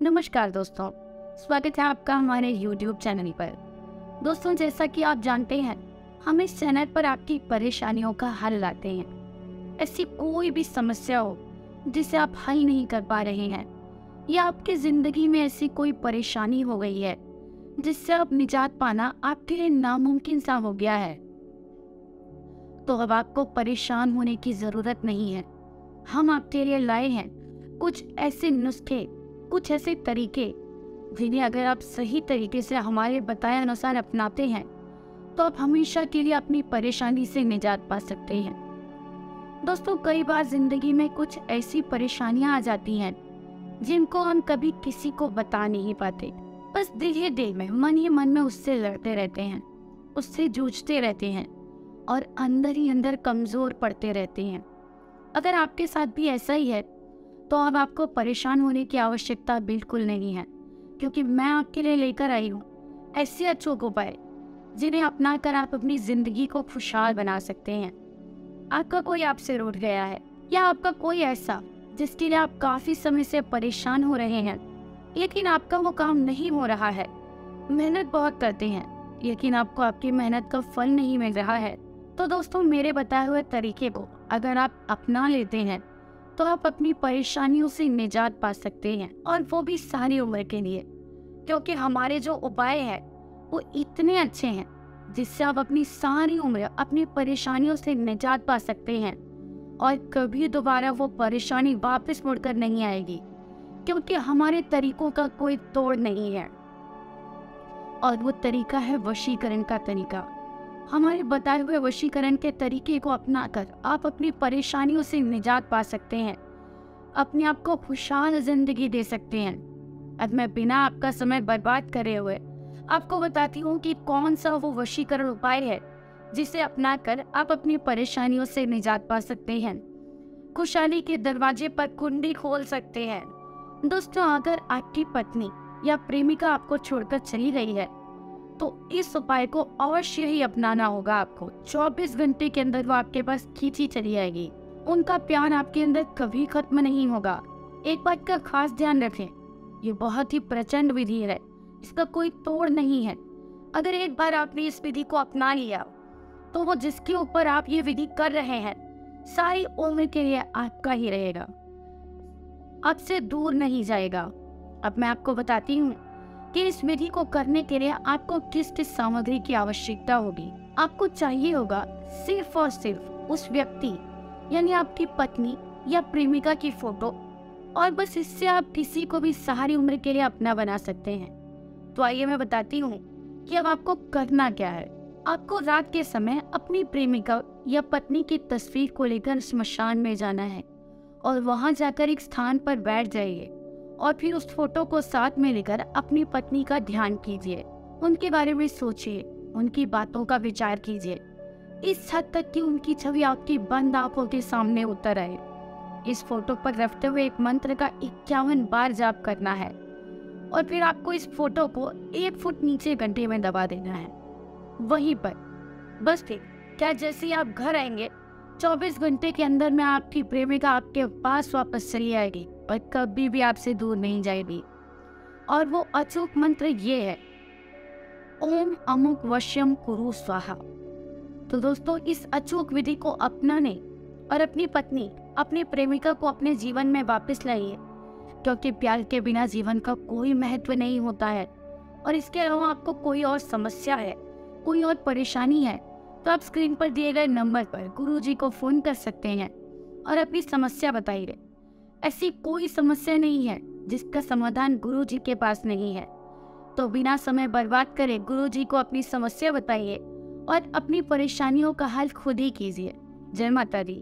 नमस्कार दोस्तों, स्वागत है आपका हमारे YouTube चैनल पर। दोस्तों, जैसा कि आप जानते हैं, हम इस चैनल पर आपकी परेशानियों का हल लाते हैं। ऐसी कोई भी समस्या हो जिसे आप हल नहीं कर पा रहे हैं, या आपकी ज़िंदगी में ऐसी कोई परेशानी हो गई है जिससे अब निजात पाना आपके लिए नामुमकिन सा हो गया है, तो अब आपको परेशान होने की ज़रूरत नहीं है। हम आपके लिए लाए हैं कुछ ऐसे नुस्खे, कुछ ऐसे तरीके जिन्हें अगर आप सही तरीके से हमारे बताए अनुसार अपनाते हैं तो आप हमेशा के लिए अपनी परेशानी से निजात पा सकते हैं। दोस्तों, कई बार जिंदगी में कुछ ऐसी परेशानियां आ जाती हैं जिनको हम कभी किसी को बता नहीं पाते। बस दिल ही दिल में, मन ही मन में उससे लड़ते रहते हैं, उससे जूझते रहते हैं और अंदर ही अंदर कमजोर पड़ते रहते हैं। अगर आपके साथ भी ऐसा ही है तो अब आपको परेशान होने की आवश्यकता बिल्कुल नहीं है, क्योंकि मैं आपके लिए लेकर आई हूँ ऐसे अचूक उपाय जिन्हें अपनाकर आप अपनी जिंदगी को खुशहाल बना सकते हैं। आपका कोई आपसे रूठ गया है, या आपका कोई ऐसा जिसके लिए आप काफी समय से परेशान हो रहे हैं, लेकिन आपका वो काम नहीं हो रहा है। मेहनत बहुत करते हैं लेकिन आपको आपकी मेहनत का फल नहीं मिल रहा है, तो दोस्तों, मेरे बताए हुए तरीके को अगर आप अपना लेते हैं तो आप अपनी परेशानियों से निजात पा सकते हैं, और वो भी सारी उम्र के लिए। क्योंकि हमारे जो उपाय हैं वो इतने अच्छे हैं जिससे आप अपनी सारी उम्र अपनी परेशानियों से निजात पा सकते हैं, और कभी दोबारा वो परेशानी वापस मुड़कर नहीं आएगी, क्योंकि हमारे तरीकों का कोई तोड़ नहीं है। और वो तरीका है वशीकरण का तरीका। हमारे बताए हुए वशीकरण के तरीके को अपनाकर आप अपनी परेशानियों से निजात पा सकते हैं, अपने आप को खुशहाल जिंदगी दे सकते हैं। अब मैं बिना आपका समय बर्बाद करे हुए आपको बताती हूँ कि कौन सा वो वशीकरण उपाय है जिसे अपनाकर आप अपनी परेशानियों से निजात पा सकते हैं, खुशहाली के दरवाजे पर कुंडी खोल सकते हैं। दोस्तों, अगर आपकी पत्नी या प्रेमिका आपको छोड़कर चली गई है तो इस उपाय को अवश्य ही अपनाना होगा आपको। 24 घंटे के अंदर वो आपके पास खींची चली आएगी। उनका प्यार आपके अंदर कभी खत्म नहीं होगा। एक बात का खास ध्यान रखें, ये बहुत ही प्रचंड विधि है, इसका कोई तोड़ नहीं है। अगर एक बार आपने इस विधि को अपना लिया तो वो जिसके ऊपर आप ये विधि कर रहे हैं सारी उम्र के लिए आपका ही रहेगा, आपसे दूर नहीं जाएगा। अब मैं आपको बताती हूँ कि इस विधि को करने के लिए आपको किस किस सामग्री की आवश्यकता होगी। आपको चाहिए होगा सिर्फ और सिर्फ उस व्यक्ति यानी आपकी पत्नी या प्रेमिका की फोटो, और बस इससे आप किसी को भी सारी उम्र के लिए अपना बना सकते हैं। तो आइए मैं बताती हूँ कि अब आपको करना क्या है। आपको रात के समय अपनी प्रेमिका या पत्नी की तस्वीर को लेकर स्मशान में जाना है, और वहां जाकर एक स्थान पर बैठ जाइए और फिर उस फोटो को साथ में लेकर अपनी पत्नी का ध्यान कीजिए, उनके बारे में सोचिए, उनकी बातों का विचार कीजिए, इस हद तक कि उनकी छवि आपकी बंद आंखों के सामने उतर आए। इस फोटो पर रखते हुए एक मंत्र का 51 बार जाप करना है, और फिर आपको इस फोटो को 1 फुट नीचे गड्ढे में दबा देना है, वहीं पर। बस ठीक, क्या जैसे ही आप घर आएंगे 24 घंटे के अंदर में आपकी प्रेमिका आपके पास वापस चली आएगी, पर कभी भी आपसे दूर नहीं जाएगी। और वो अचूक मंत्र ये है, ओम अमुक वश्यम कुरु स्वाहा। तो दोस्तों, इस अचूक विधि को अपनाने और अपनी पत्नी, अपनी प्रेमिका को अपने जीवन में वापस लाइए, क्योंकि प्यार के बिना जीवन का कोई महत्व नहीं होता है। और इसके अलावा आपको कोई और समस्या है, कोई और परेशानी है, तो आप स्क्रीन पर दिए गए नंबर पर गुरुजी को फोन कर सकते हैं और अपनी समस्या बताइए। ऐसी कोई समस्या नहीं है जिसका समाधान गुरुजी के पास नहीं है। तो बिना समय बर्बाद करे गुरुजी को अपनी समस्या बताइए और अपनी परेशानियों का हल खुद ही कीजिए। जय माता दी।